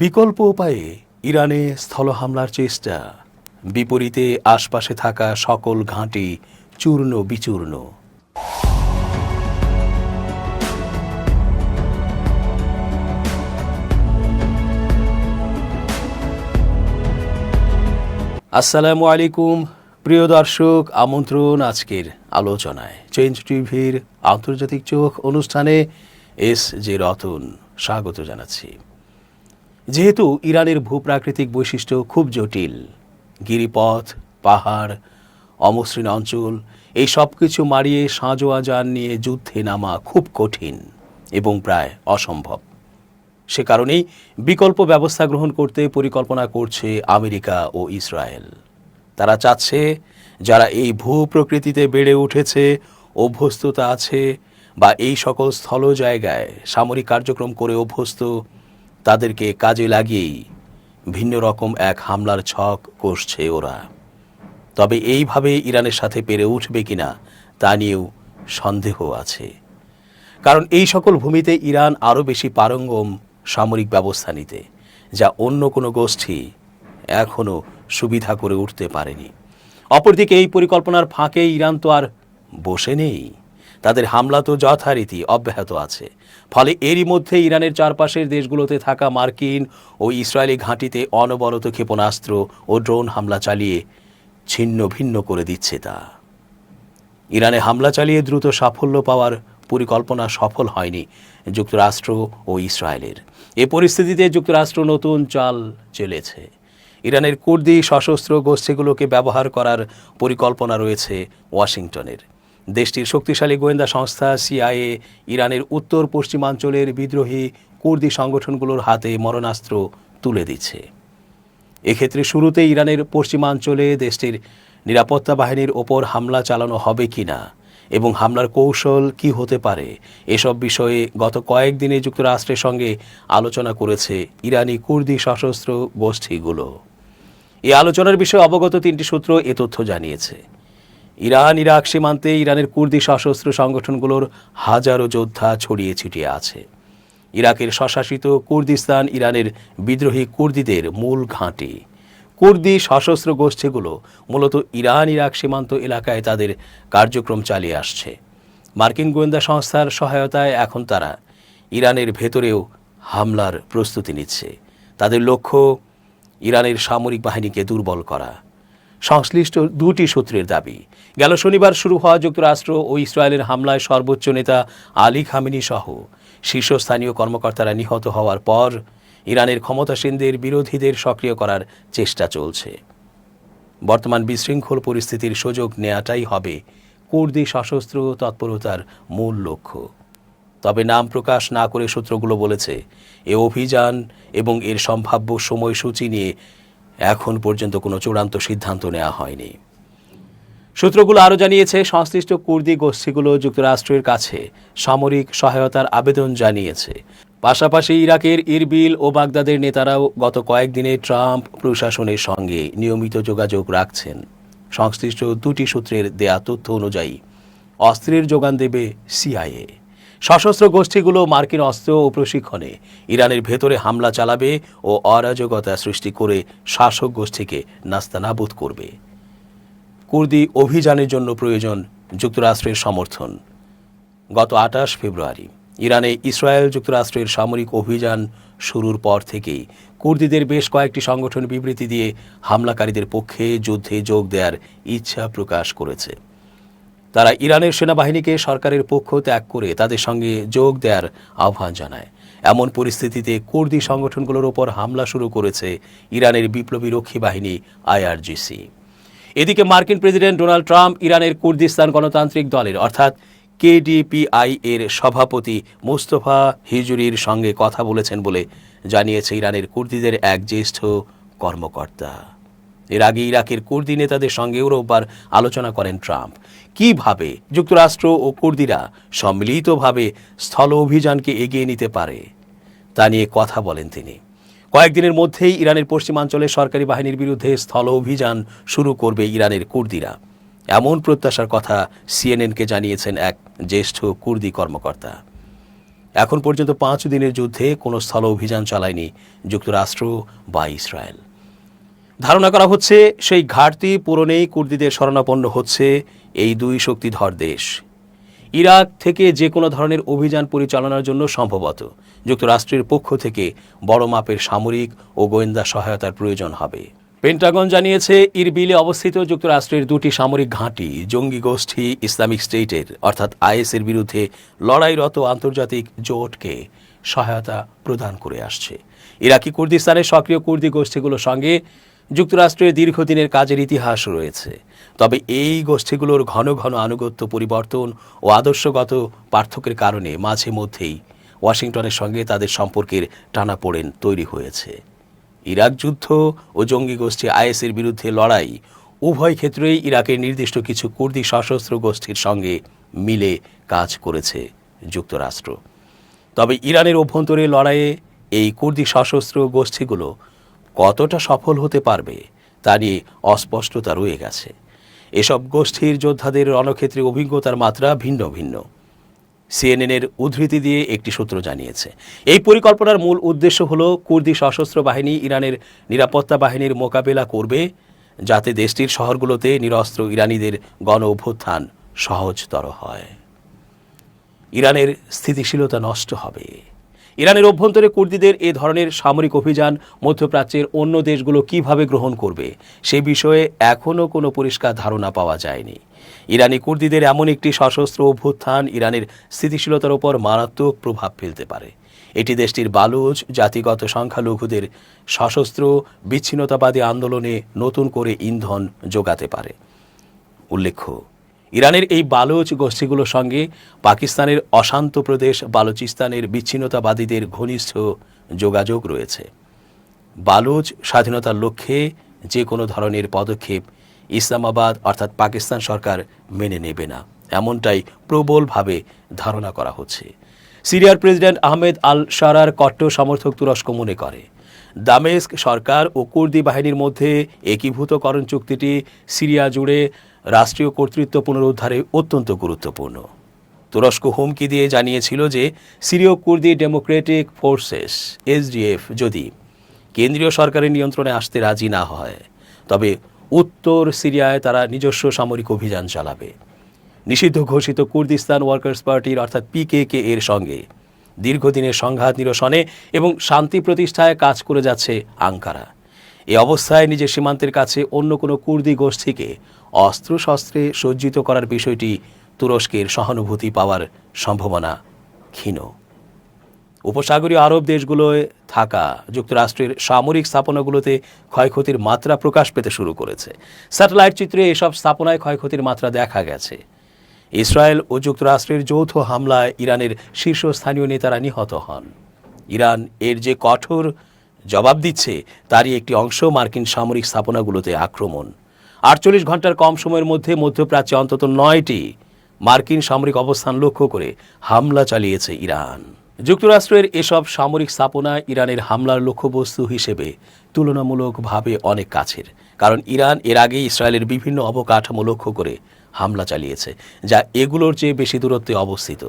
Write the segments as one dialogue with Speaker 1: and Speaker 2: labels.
Speaker 1: বিকল্প উপায়ে ইরানে স্থল হামলার চেষ্টা, বিপরীতে আশপাশে থাকা সকল ঘাঁটি চূর্ণ বিচূর্ণ। আসসালামু আলাইকুম প্রিয় দর্শক, আমন্ত্রণ আজকের আলোচনায়। চেঞ্জ টিভির আন্তর্জাতিক চোখ অনুষ্ঠানে এস জে রতন স্বাগত জানাচ্ছি। যেহেতু ইরানের ভূপ্রাকৃতিক বৈশিষ্ট্য খুব জটিল, গিরিপথ, পাহাড়, অমসৃণ অঞ্চল, এই সব কিছু মারিয়ে সাঁজোয়া যান নিয়ে যুদ্ধে নামা খুব কঠিন এবং প্রায় অসম্ভব। সে কারণেই বিকল্প ব্যবস্থা গ্রহণ করতে পরিকল্পনা করছে আমেরিকা ও ইসরায়েল। তারা চাচ্ছে যারা এই ভূপ্রকৃতিতে বেড়ে উঠেছে, অভ্যস্ততা আছে বা এই সকল স্থল জায়গায় সামরিক কার্যক্রম করে অভ্যস্ত, তাদেরকে কাজে লাগিয়েই ভিন্ন রকম এক হামলার ছক কষছে ওরা। তবে এইভাবে ইরানের সাথে পেরে উঠবে কিনা তা নিয়েও সন্দেহ আছে, কারণ এই সকল ভূমিতে ইরান আরও বেশি পারঙ্গম সামরিক ব্যবস্থা নিতে, যা অন্য কোনো গোষ্ঠী এখনও সুবিধা করে উঠতে পারেনি। অপরদিকে এই পরিকল্পনার ফাঁকে ইরান তো আর বসে নেই, তাদের হামলা তো যথারীতি অব্যাহত আছে। ফলে এরই মধ্যে ইরানের চারপাশের দেশগুলোতে থাকা মার্কিন ও ইসরায়েলি ঘাঁটিতে অনবরত ক্ষেপণাস্ত্র ও ড্রোন হামলা চালিয়ে ছিন্ন ভিন্ন করে দিচ্ছে তা। ইরানে হামলা চালিয়ে দ্রুত সাফল্য পাওয়ার পরিকল্পনা সফল হয়নি যুক্তরাষ্ট্র ও ইসরায়েলের। এ পরিস্থিতিতে যুক্তরাষ্ট্র নতুন চাল চেলেছে। ইরানের কুর্দি সশস্ত্র গোষ্ঠীগুলোকে ব্যবহার করার পরিকল্পনা রয়েছে ওয়াশিংটনের। দেশটির শক্তিশালী গোয়েন্দা সংস্থা সিআইএ ইরানের উত্তর পশ্চিমাঞ্চলের বিদ্রোহী কুর্দি সংগঠনগুলোর হাতে মরণাস্ত্র তুলে দিচ্ছে। এক্ষেত্রে শুরুতে ইরানের পশ্চিমাঞ্চলে দেশটির নিরাপত্তা বাহিনীর ওপর হামলা চালানো হবে কিনা এবং হামলার কৌশল কি হতে পারে, এসব বিষয়ে গত কয়েকদিনে যুক্তরাষ্ট্রের সঙ্গে আলোচনা করেছে ইরানি কুর্দি সশস্ত্র গোষ্ঠীগুলো। এই আলোচনার বিষয়ে অবগত তিনটি সূত্র এ তথ্য জানিয়েছে। ইরান ইরাক সীমান্তে ইরানের কুর্দি সশস্ত্র সংগঠনগুলোর হাজারো যোদ্ধা ছড়িয়ে ছিটিয়ে আছে। ইরাকের স্বশাসিত কুর্দিস্তান ইরানের বিদ্রোহী কুর্দিদের মূল ঘাঁটি। কুর্দি সশস্ত্র গোষ্ঠীগুলো মূলত ইরান ইরাক সীমান্ত এলাকায় তাদের কার্যক্রম চালিয়ে আসছে। মার্কিন গোয়েন্দা সংস্থার সহায়তায় এখন তারা ইরানের ভেতরেও হামলার প্রস্তুতি নিচ্ছে। তাদের লক্ষ্য ইরানের সামরিক বাহিনীকে দুর্বল করা। সংশ্লিষ্ট দুটি সূত্রের দাবি, গেল শনিবার শুরু হওয়া যুক্তরাষ্ট্র ও ইসরায়েলের হামলায় সর্বোচ্চ নেতা আলী খামেনি সহ শীর্ষস্থানীয় কর্মকর্তারা নিহত হওয়ার পর ইরানের ক্ষমতাসীনদের বিরোধীদের সক্রিয় করার চেষ্টা চলছে। বর্তমান বিশৃঙ্খল পরিস্থিতির সুযোগ নেওয়াটাই হবে কুর্দি সশস্ত্র তৎপরতার মূল লক্ষ্য। তবে নাম প্রকাশ না করে সূত্রগুলো বলেছে, এ অভিযান এবং এর সম্ভাব্য সময়সূচি নিয়ে এখন পর্যন্ত কোনো চূড়ান্ত সিদ্ধান্ত নেওয়া হয়নি। সূত্রগুলো আরও জানিয়েছে, সংশ্লিষ্ট কুর্দি গোষ্ঠীগুলো যুক্তরাষ্ট্রের কাছে সামরিক সহায়তার আবেদন জানিয়েছে। পাশাপাশি ইরাকের ইরবিল ও বাগদাদের নেতারাও গত কয়েকদিনে ট্রাম্প প্রশাসনের সঙ্গে নিয়মিত যোগাযোগ রাখছেন। সংশ্লিষ্ট দুটি সূত্রের দেয়া তথ্য অনুযায়ী অস্ত্রের যোগান দেবে সিআইএ। সশস্ত্র গোষ্ঠীগুলো মার্কিন অস্ত্র ও প্রশিক্ষণে ইরানের ভেতরে হামলা চালাবে ও অরাজকতা সৃষ্টি করে শাসক গোষ্ঠীকে নাস্তানাবুদ করবে। কুর্দি অভিযানের জন্য প্রয়োজন যুক্তরাষ্ট্রের সমর্থন। গত 28 ফেব্রুয়ারি ইরানে ইসরায়েল যুক্তরাষ্ট্রের সামরিক অভিযান শুরুর পর থেকেই কুর্দিদের বেশ কয়েকটি সংগঠন বিবৃতি দিয়ে হামলাকারীদের পক্ষে যুদ্ধে যোগ দেওয়ার ইচ্ছা প্রকাশ করেছে। তারা ইরানের সেনাবাহিনীকে সরকারের পক্ষ ত্যাগ করে তাদের সঙ্গে যোগ দেওয়ার আহ্বান জানায়। এমন পরিস্থিতিতে কুর্দি সংগঠনগুলোর ওপর হামলা শুরু করেছে ইরানের বিপ্লবী রক্ষী বাহিনী আইআরজিসি। এদিকে মার্কিন প্রেসিডেন্ট ডোনাল্ড ট্রাম্প ইরানের কুর্দিস্তান গণতান্ত্রিক দলের অর্থাৎ কেডিপিআই এর সভাপতি মুস্তফা হিজুরির সঙ্গে কথা বলেছেন বলে জানিয়েছে ইরানের কুর্দিদের এক জ্যেষ্ঠ কর্মকর্তা। এর আগে ইরাকের কুর্দি নেতাদের সঙ্গেও রোববার আলোচনা করেন ট্রাম্প। কিভাবে যুক্তরাষ্ট্র ও কুর্দিরা সম্মিলিতভাবে স্থল অভিযানকে এগিয়ে নিতে পারে তা নিয়ে কথা বলেন তিনি। কয়েকদিনের মধ্যেই ইরানের পশ্চিমাঞ্চলে সরকারি বাহিনীর বিরুদ্ধে স্থল অভিযান শুরু করবে ইরানের কুর্দিরা, এমন প্রত্যাশার কথা সিএনএনকে জানিয়েছেন এক জ্যেষ্ঠ কুর্দি কর্মকর্তা। এখন পর্যন্ত 5 দিনের যুদ্ধে কোনো স্থল অভিযান চালায়নি যুক্তরাষ্ট্র বা ইসরায়েল। ধারণা করা হচ্ছে সেই ঘাটতি পূরণেই কুর্দিদের শরণাপন্ন হচ্ছে এই দুই শক্তিধর দেশ। ইরাক থেকে যে কোনো ধরনের অভিযান পরিচালনার জন্য সম্ভবত যুক্তরাষ্ট্রের পক্ষ থেকে বড় মাপের সামরিক ও গোয়েন্দা সহায়তার প্রয়োজন হবে। পেন্টাগন জানিয়েছে ইরবিলে অবস্থিত যুক্তরাষ্ট্রের দুটি সামরিক ঘাঁটি জঙ্গি গোষ্ঠী ইসলামিক স্টেটের অর্থাৎ আইএসের বিরুদ্ধে লড়াইরত আন্তর্জাতিক জোটকে সহায়তা প্রদান করে আসছে। ইরাকি কুর্দিস্তানের সক্রিয় কুর্দি গোষ্ঠীগুলোর সঙ্গে যুক্তরাষ্ট্রের দীর্ঘদিনের কাজের ইতিহাস রয়েছে। তবে এই গোষ্ঠীগুলোর ঘন ঘন আনুগত্য পরিবর্তন ও আদর্শগত পার্থক্যের কারণে মাঝে মধ্যেই ওয়াশিংটনের সঙ্গে তাদের সম্পর্কের টানাপোড়েন তৈরি হয়েছে। ইরাক যুদ্ধ ও জঙ্গি গোষ্ঠী আইএসের বিরুদ্ধে লড়াই উভয় ক্ষেত্রেই ইরাকের নির্দিষ্ট কিছু কুর্দি সশস্ত্র গোষ্ঠীর সঙ্গে মিলে কাজ করেছে যুক্তরাষ্ট্র। তবে ইরানের অভ্যন্তরে লড়াইয়ে এই কুর্দি সশস্ত্র গোষ্ঠীগুলো কতটা সফল হতে পারবে তা নিয়ে অস্পষ্টতা রয়ে গেছে। এসব গোষ্ঠীর যোদ্ধাদের রণক্ষেত্রে অভিজ্ঞতার মাত্রা ভিন্ন ভিন্ন। সিএনএনের উদ্ধৃতি দিয়ে একটি সূত্র জানিয়েছে, এই পরিকল্পনার মূল উদ্দেশ্য হল কুর্দি সশস্ত্র বাহিনী ইরানের নিরাপত্তা বাহিনীর মোকাবেলা করবে, যাতে দেশটির শহরগুলোতে নিরস্ত্র ইরানিদের গণ অভ্যুত্থান সহজতর হয়। ইরানের স্থিতিশীলতা নষ্ট হবে। ইরানের অভ্যন্তরে কুর্দিদের এ ধরনের সামরিক অভিযান মধ্যপ্রাচ্যের অন্য দেশগুলো কিভাবে গ্রহণ করবে সে বিষয়ে এখনও কোনো পরিষ্কার ধারণা পাওয়া যায়নি। ইরানি কুর্দিদের এমন একটি সশস্ত্র অভ্যুত্থান ইরানের স্থিতিশীলতার উপর মারাত্মক প্রভাব ফেলতে পারে। এটি দেশটির বালুচ জাতিগত সংখ্যালঘুদের সশস্ত্র বিচ্ছিন্নতাবাদী আন্দোলনে নতুন করে ইন্ধন যোগাতে পারে। উল্লেখ্য, ইরানের এই বালুচ গোষ্ঠীগুলোর সঙ্গে পাকিস্তানের অশান্ত প্রদেশ বালুচিস্তানের বিচ্ছিন্নতাবাদীদের ঘনিষ্ঠ যোগাযোগ রয়েছে। বালুচ স্বাধীনতার লক্ষ্যে যে কোনো ধরনের পদক্ষেপ ইসলামাবাদ অর্থাৎ পাকিস্তান সরকার মেনে নেবে না, এমনটাই প্রবলভাবে ধারণা করা হচ্ছে। সিরিয়ার প্রেসিডেন্ট আহমেদ আল শারার কট্টর সমর্থক তুরস্ক মনে করে দামেস্ক সরকার ও কুর্দি বাহিনীর মধ্যে একীভূতকরণ চুক্তিটি সিরিয়া জুড়ে রাষ্ট্রীয় কর্তৃত্ব পুনরুদ্ধারে অত্যন্ত গুরুত্বপূর্ণ। তুরস্ক হুমকি দিয়ে জানিয়েছিল যে সিরীয় কুর্দি ডেমোক্রেটিক ফোর্সেস এসডিএফ যদি কেন্দ্রীয় সরকারের নিয়ন্ত্রণে আসতে রাজি না হয় তবে উত্তর সিরিয়ায় তারা নিজস্ব সামরিক অভিযান চালাবে। নিষিদ্ধ ঘোষিত কুর্দিস্তান ওয়ার্কার্স পার্টির অর্থাৎ পিকেকে এর সঙ্গে দীর্ঘদিনের সংঘাত নিরসনে এবং শান্তি প্রতিষ্ঠায় কাজ করে যাচ্ছে আঙ্কারা। এই অবস্থায় নিজের সীমান্তের কাছে অন্য কোনো কুর্দি গোষ্ঠীকে অস্ত্রশস্ত্রে সজ্জিত করার বিষয়টি তুরস্কের সহানুভূতি পাওয়ার সম্ভাবনা ক্ষীণ। উপসাগরীয় আরব দেশগুলোয় থাকা যুক্তরাষ্ট্রের সামরিক স্থাপনাগুলোতে ক্ষয়ক্ষতির মাত্রা প্রকাশ পেতে শুরু করেছে। স্যাটেলাইট চিত্রে এসব স্থাপনায় ক্ষয়ক্ষতির মাত্রা দেখা গেছে। ইসরায়েল ও যুক্তরাষ্ট্রের যৌথ হামলায় ইরানের শীর্ষস্থানীয় নেতারা নিহত হন। ইরান এর যে কঠোর জবাব দিচ্ছে তারই একটি অংশ মার্কিন সামরিক স্থাপনাগুলোতে আক্রমণ। 48 ঘন্টার কম সময়ের মধ্যে মধ্যপ্রাচ্যে অন্তত 9টি মার্কিন সামরিক অবস্থান লক্ষ্য করে হামলা চালিয়েছে ইরান। যুক্তরাষ্ট্রের এসব সামরিক স্থাপনা ইরানের হামলার লক্ষ্যবস্তু হিসেবে তুলনামূলকভাবে অনেক কাছের, কারণ ইরান এর আগে ইসরায়েলের বিভিন্ন অবকাঠামো লক্ষ্য করে হামলা চালিয়েছে যা এগুলোর চেয়ে বেশি দূরত্বে অবস্থিত।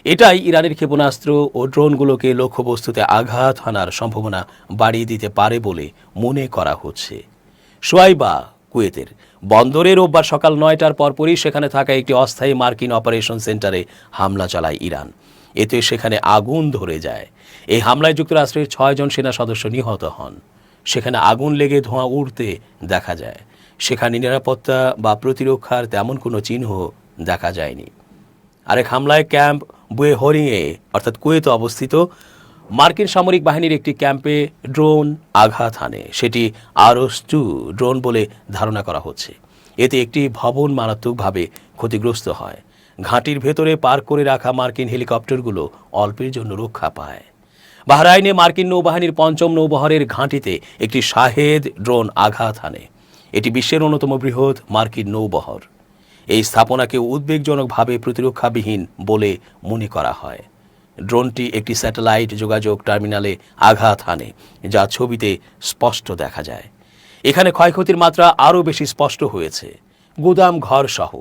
Speaker 1: এটাই ইরানের ক্ষেপণাস্ত্র ও ড্রোনগুলোকে লক্ষ্যবস্তুতে আঘাত হানার সম্ভাবনা বাড়িয়ে দিতে পারে বলে মনে করা হচ্ছে। শুয়াইবা কুয়েতের বন্দরে রোববার সকাল 9টার পরপরই সেখানে থাকা একটি অস্থায়ী মার্কিন অপারেশন সেন্টারে হামলা চালায় ইরান। এতে সেখানে আগুন ধরে যায়। এই হামলায় যুক্তরাষ্ট্রের 6 জন সেনা সদস্য নিহত হন। সেখানে আগুন লেগে ধোঁয়া উঠতে দেখা যায়। সেখানে নিরাপত্তা বা প্রতিরক্ষার তেমন কোনো চিহ্ন দেখা যায়নি। আরেক হামলায় ক্যাম্প বুয়েহরিংয়ে অর্থাৎ কুয়েতে অবস্থিত মার্কিন সামরিক বাহিনীর একটি ক্যাম্পে ড্রোন আঘাত হানে। সেটি আরস-2 ড্রোন বলে ধারণা করা হচ্ছে। এতে একটি ভবন মারাত্মকভাবে ক্ষতিগ্রস্ত হয়। ঘাঁটির ভেতরে পার্ক করে রাখা মার্কিন হেলিকপ্টারগুলো অল্পের জন্য রক্ষা পায়। বাহরাইনে মার্কিন নৌবাহিনীর 5ম নৌবহরের ঘাঁটিতে একটি শাহেদ ড্রোন আঘাত হানে। এটি বিশ্বের অন্যতম বৃহৎ মার্কিন নৌবহর। এই স্থাপনাকে উদ্বেগজনকভাবে প্রতিরক্ষাবিহীন বলে মনে করা হয়। ড্রোনটি একটি স্যাটেলাইট যোগাযোগ টার্মিনালে আঘাত হানে, যা ছবিতে স্পষ্ট দেখা যায়। এখানে ক্ষয়ক্ষতির মাত্রা আরও বেশি স্পষ্ট হয়েছে। গুদাম ঘর সহ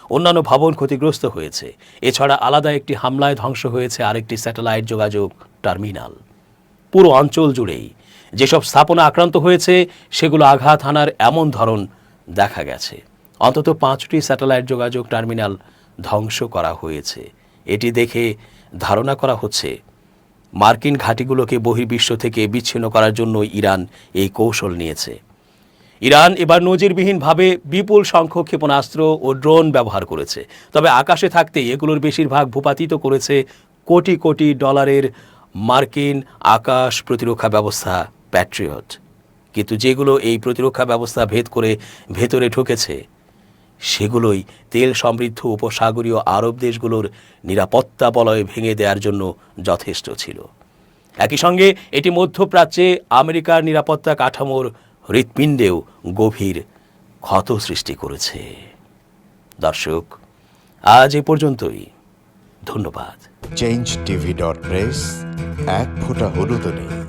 Speaker 1: অন্যান্য ভবন ক্ষতিগ্রস্ত হয়েছে। এছাড়া আলাদা একটি হামলায় ধ্বংস হয়েছে আরেকটি স্যাটেলাইট যোগাযোগ টার্মিনাল। পুরো অঞ্চল জুড়েই যেসব স্থাপনা আক্রান্ত হয়েছে সেগুলো আঘাত হানার এমন ধরন দেখা গেছে। অন্তত 5টি স্যাটেলাইট যোগাযোগ টার্মিনাল ধ্বংস করা হয়েছে। এটি দেখে ধারণা করা হচ্ছে মার্কিন ঘাঁটিগুলোকে বহির্বিশ্ব থেকে বিচ্ছিন্ন করার জন্য ইরান এই কৌশল নিয়েছে। ইরান এবার নজিরবিহীনভাবে বিপুল সংখ্যক ক্ষেপণাস্ত্র ও ড্রোন ব্যবহার করেছে। তবে আকাশে থাকতেই এগুলোর বেশিরভাগ ভূপাতিত করেছে কোটি কোটি ডলারের মার্কিন আকাশ প্রতিরক্ষা ব্যবস্থা প্যাট্রিয়ট। কিন্তু যেগুলো এই প্রতিরক্ষা ব্যবস্থা ভেদ করে ভেতরে ঢুকেছে সেগুলোই তেল সমৃদ্ধ উপসাগরীয় আরব দেশগুলোর নিরাপত্তা বলয় ভেঙে দেওয়ার জন্য যথেষ্ট ছিল। একই সঙ্গে এটি মধ্যপ্রাচ্যে আমেরিকার নিরাপত্তা কাঠামোর হৃৎপিণ্ডেও গভীর ক্ষত সৃষ্টি করেছে। দর্শক, আজ এ পর্যন্তই। ধন্যবাদ।
Speaker 2: changeTV.press, এক ফোঁটা হলুদও নেই।